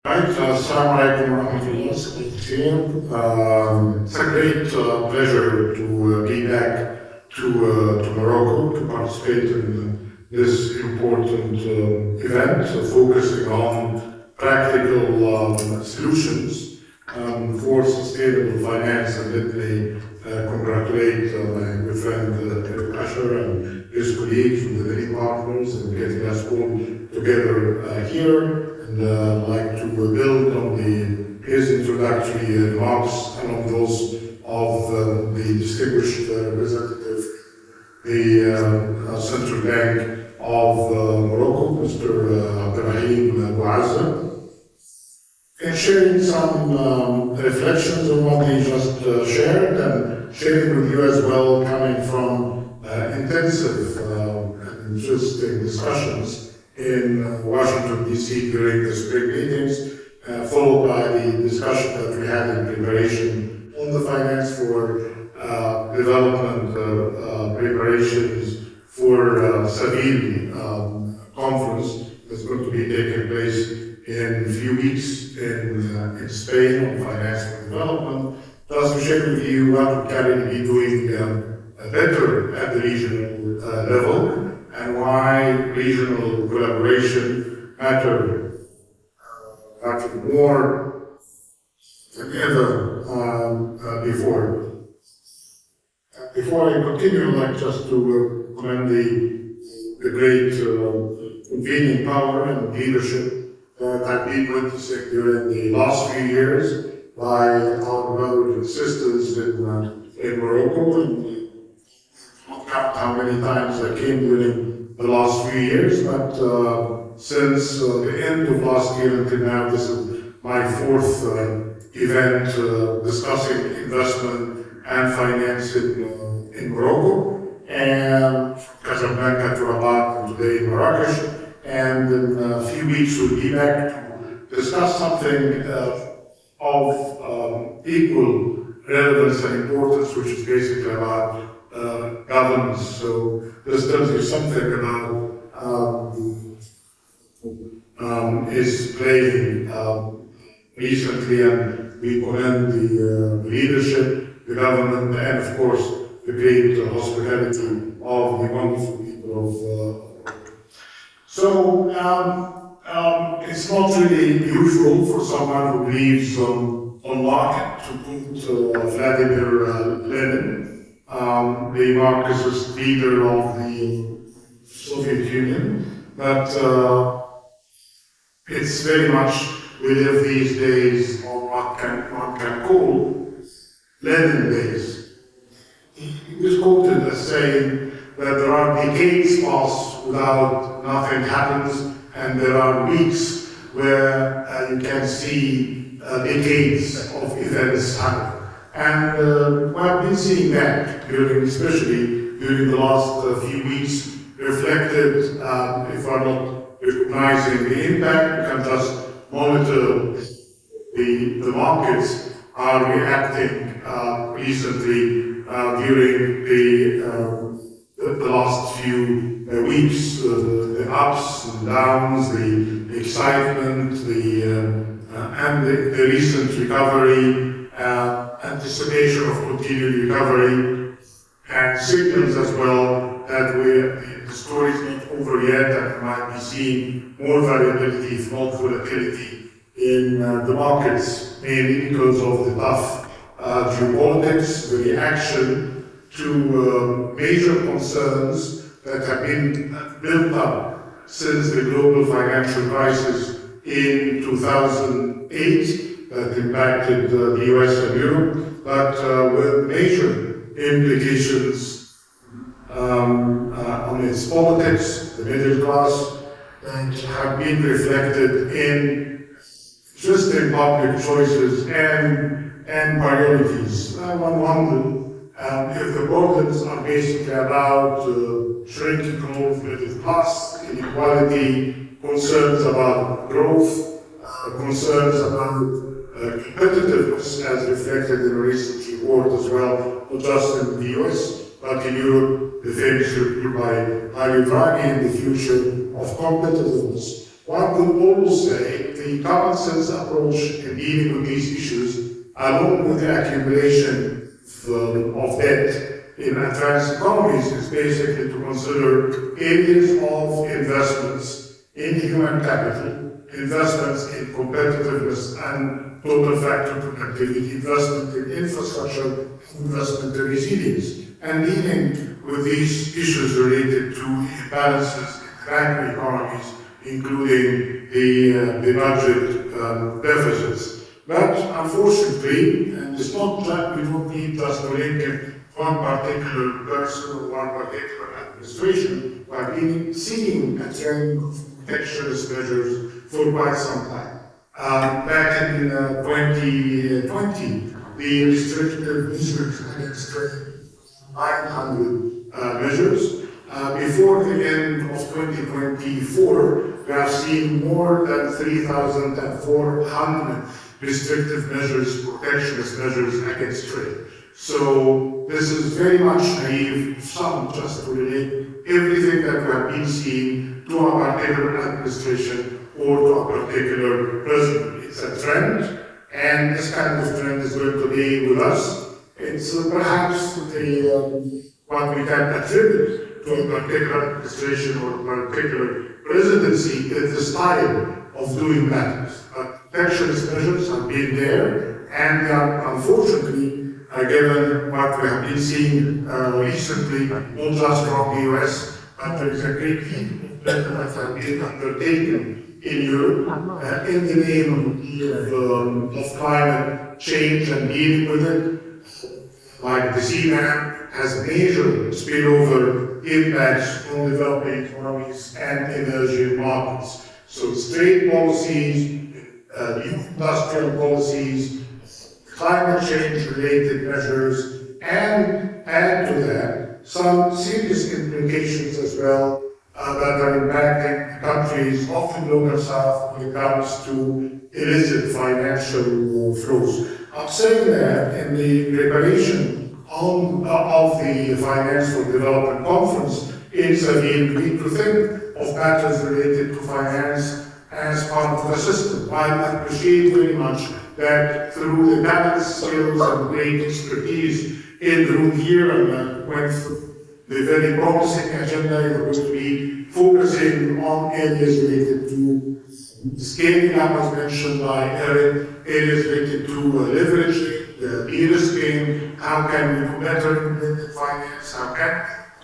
Right, Assalamu alaikum warahmatullahi wabarakatuh. It's a great pleasure to be back to Morocco to participate in this important event, focusing on practical solutions for sustainable finance. And let me congratulate my good friend Eric Asher and his colleagues and the many partners in getting us all together here. And I'd like to build on his introductory remarks and on those of the distinguished representative, the Central Bank of Morocco, Mr. Abdelrahim, and sharing some reflections on what he just shared, and sharing with you as well, coming from intensive and interesting discussions in Washington, D.C. during the spring meetings, followed by the discussion that we had in preparation on the finance for development preparations for Seville conference that's going to be taking place in a few weeks in Spain on finance for development. Thus, to share with you what we can be doing better at the regional level, and why regional collaboration matter more than ever before. Before I continue, I'd like just to commend the great convening power and leadership that I've been witnessing during the last few years by our brothers and sisters in Morocco. And count how many times I came during the last few years, but since the end of last year until now, this is my fourth event discussing investment and finance in Morocco, and Casablanca to Rabat, and today in Marrakesh. And in a few weeks we'll be back to discuss something of equal relevance and importance, which is basically about governance. So this tells you something about is playing recently, and we commend the leadership, the government, and of course the great hospitality of the wonderful people of. So it's not really usual for someone who believes on market to put Vladimir Lenin, the Marxist leader of the Soviet Union, but it's very much, we live these days on what one can call Lenin days. He was quoted as saying that there are decades pass without nothing happens, and there are weeks where you can see decades of events happen. And I've been seeing that especially during the last few weeks, reflected, if we're not recognizing the impact, we can just monitor the markets are reacting recently during the last few weeks, the ups and downs, the excitement, and the recent recovery, anticipation of continued recovery, and signals as well that the story is not over yet, and we might be seeing more variability, if not volatility, in the markets, mainly because of the tough geopolitics, the reaction to major concerns that have been built up since the global financial crisis in 2008 that impacted the US and Europe, but with major implications on its politics, the middle class, and have been reflected in existing public choices and priorities. One wonders if the burdens are basically about shrinking growth, middle class, inequality, concerns about growth, concerns about competitiveness, as reflected in a recent report as well, not just in the US, but in Europe, the famous report by Mario Draghi in the future of competitiveness. one could almost say the common sense approach in dealing with these issues, along with the accumulation of debt in advanced economies, is basically to consider areas of investments in human capital, investments in competitiveness and total factor productivity, investment in infrastructure, investment in resilience, and dealing with these issues related to imbalances in banking economies, including the budget deficits. But unfortunately, and it's not that we don't need just to link it one particular person or one particular administration, but been seeing a trend of protectionist measures for quite some time. Back in 2020, the restrictive measures against trade, 900 measures. Before the end of 2024, we have seen more than 3,400 restrictive measures, protectionist measures against trade. So this is very much naive of some just to relate everything that we have been seeing to a particular administration or to a particular president. It's a trend, and this kind of trend is going to be with us. It's perhaps what we can attribute to a particular administration or a particular presidency is the style of doing matters. But protectionist measures have been there, and they are unfortunately, given what we have been seeing recently, not just from the US, but there is a great deal that have been undertaken in Europe in the name of climate change and dealing with it. Like the CBAM has major spillover impacts on developing economies and emerging markets. So it's trade policies, industrial policies, climate change related measures, and add to that some serious implications as well that are impacting countries of the global south when it comes to illicit financial flows. I'm saying that in the preparation of the Finance for Development Conference in Seville, we need to think of matters related to finance as part of the system. I appreciate very much that through the talent, skills, and great expertise in the room here, and I went through the very promising agenda, you're going to be focusing on areas related to scaling up, as mentioned by Eric, areas related to leveraging, de-risking, how can we do better in blended finance, how can we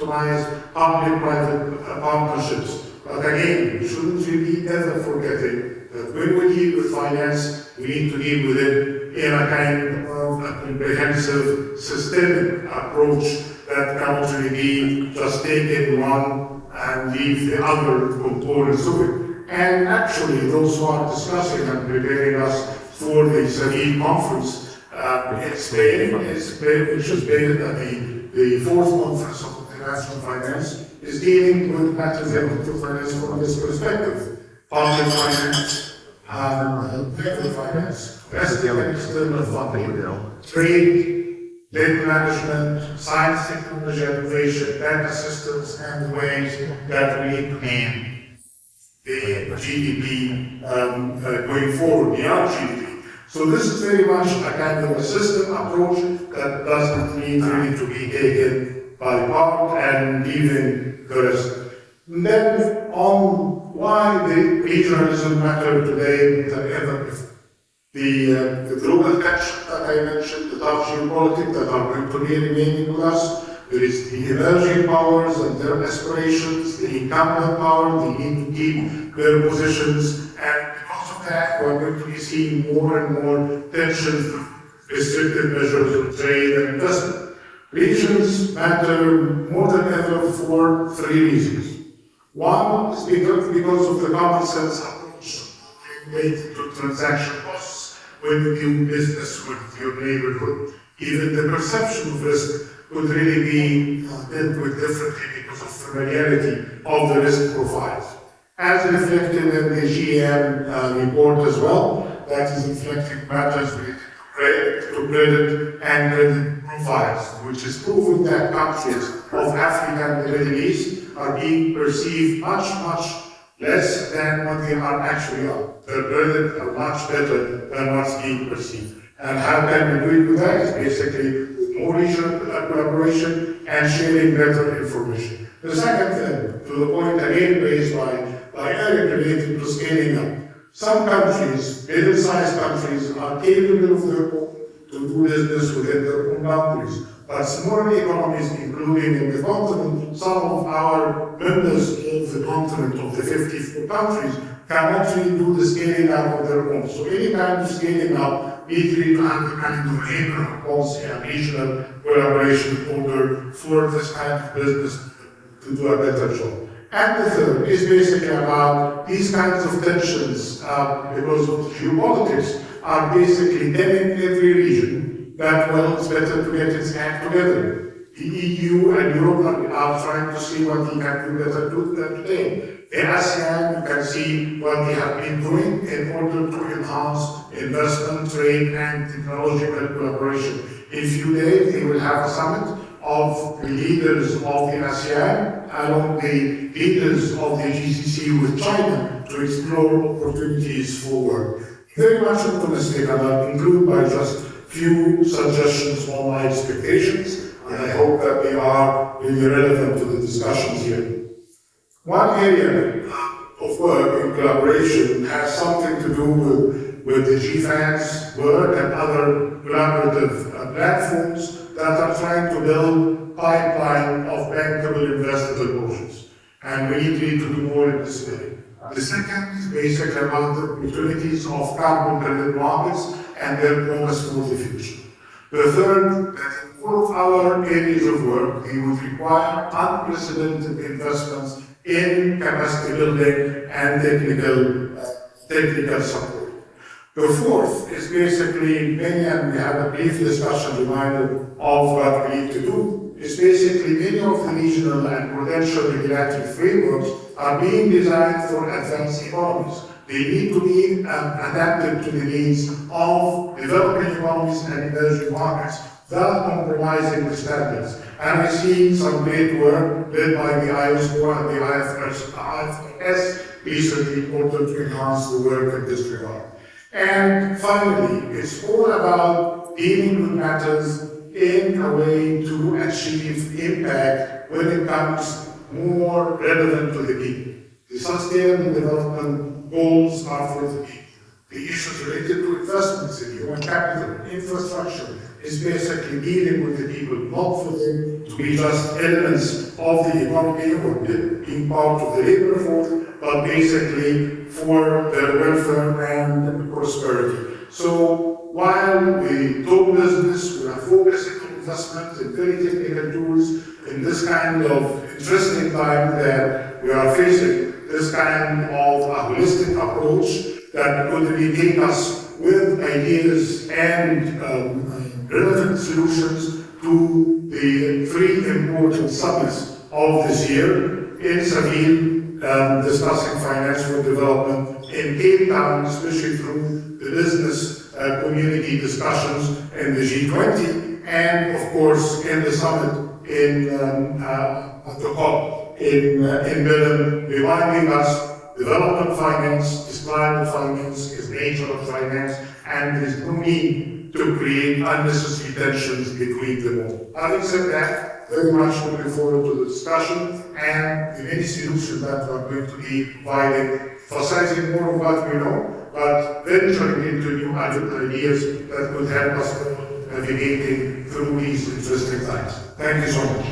optimize public-private partnerships. But again, shouldn't we be ever forgetting that when we deal with finance, we need to deal with it in a kind of a comprehensive, systemic approach that cannot really be just taken one and leave the other components of it. And actually, those who are discussing and preparing us for the Seville conference in Spain, which is based at the fourth conference of international finance, is dealing with matters related to finance from this perspective. Public finance, private finance, domestic and external funding, trade, debt management, science, technology, innovation, data systems, and the ways that we need to meet the GDP going forward beyond GDP. So this is very much a kind of a system approach that doesn't need really to be taken by part and leaving the rest. And then on why the regionalism matter today than ever before. The global tension that I mentioned, the tough geopolitics that are going to be remaining with us. There is the emerging powers and their aspirations, the incumbent power, they need to keep their positions, and because of that, we're going to be seeing more and more tensions through restrictive measures of trade and investment. Regions matter more than ever for three reasons. One is because of the common sense approach related to transaction costs when you do business with your neighborhood. Even the perception of risk would really be dealt with differently because of familiarity of the risk profiles. As reflected in the GM report as well, that is reflecting matters related to credit and credit profiles, which is proving that countries of Africa and the Middle East are being perceived much less than what they are actually are. Their burden are much better than what's being perceived. And how can we do it with that? It's basically with more regional collaboration and sharing better information. The second thing, to the point again raised by Eric related to scaling up. Some countries, middle-sized countries, are capable of their own to do business within their own boundaries. But smaller economies, including in the continent, some of our members of the continent of the 54 countries can actually do the scaling up of their own. So any kind of scaling up needs to have the kind of AME policy and regional collaboration in order for this kind of business to do a better job. And the third is basically about these kinds of tensions because of geopolitics are basically telling every region that, well, it's better to get its act together. The EU and Europe are trying to see what they can do better than today. The ASEAN, you can see what they have been doing in order to enhance investment, trade, and technological collaboration. In a few days, they will have a summit of the leaders of the ASEAN along the leaders of the GCC with China to explore opportunities forward. Very much optimistic, and I'll conclude by just few suggestions on my expectations, and I hope that they are really relevant to the discussions here. One area of work in collaboration has something to do with the GFAN's work and other collaborative platforms that are trying to build pipeline of bankable investor proposals. And we need to do more in this area. The second is basically about the opportunities of carbon credit markets and their promise for the future. The third, that in all of our areas of work, we would require unprecedented investments in capacity building and technical support. The fourth is basically many, and we had a brief discussion reminder of what we need to do, is basically many of the regional and prudential regulatory frameworks are being designed for advanced economies. They need to be adapted to the needs of developing economies and emerging markets without compromising the standards. And I see some great work led by the IOSCO and the IFRS recently in order to enhance the work in this regard. And finally, it's all about dealing with matters in a way to achieve impact when it comes more relevant to the people. The sustainable development goals are for the people. The issues related to investments in human capital, infrastructure, is basically dealing with the people, not for them to be just elements of the economy or being part of the labor force, but basically for their welfare and prosperity. So while we talk business, we are focusing on investment in very technical tools in this kind of interesting time that we are facing this kind of a holistic approach that could really take us with ideas and relevant solutions to the three important summits of this year in Seville, discussing finance for development, in Cape Town, especially through the business community discussions in the G20, and of course in the summit at the COP in Berlin, reminding us development finance is climate finance, is nature of finance, and there is no need to create unnecessary tensions between them all. Having said that, very much looking forward to the discussion and the many solutions that we are going to be providing, emphasizing more of what we know, but venturing into new ideas that could help us navigating through these interesting times. Thank you so much.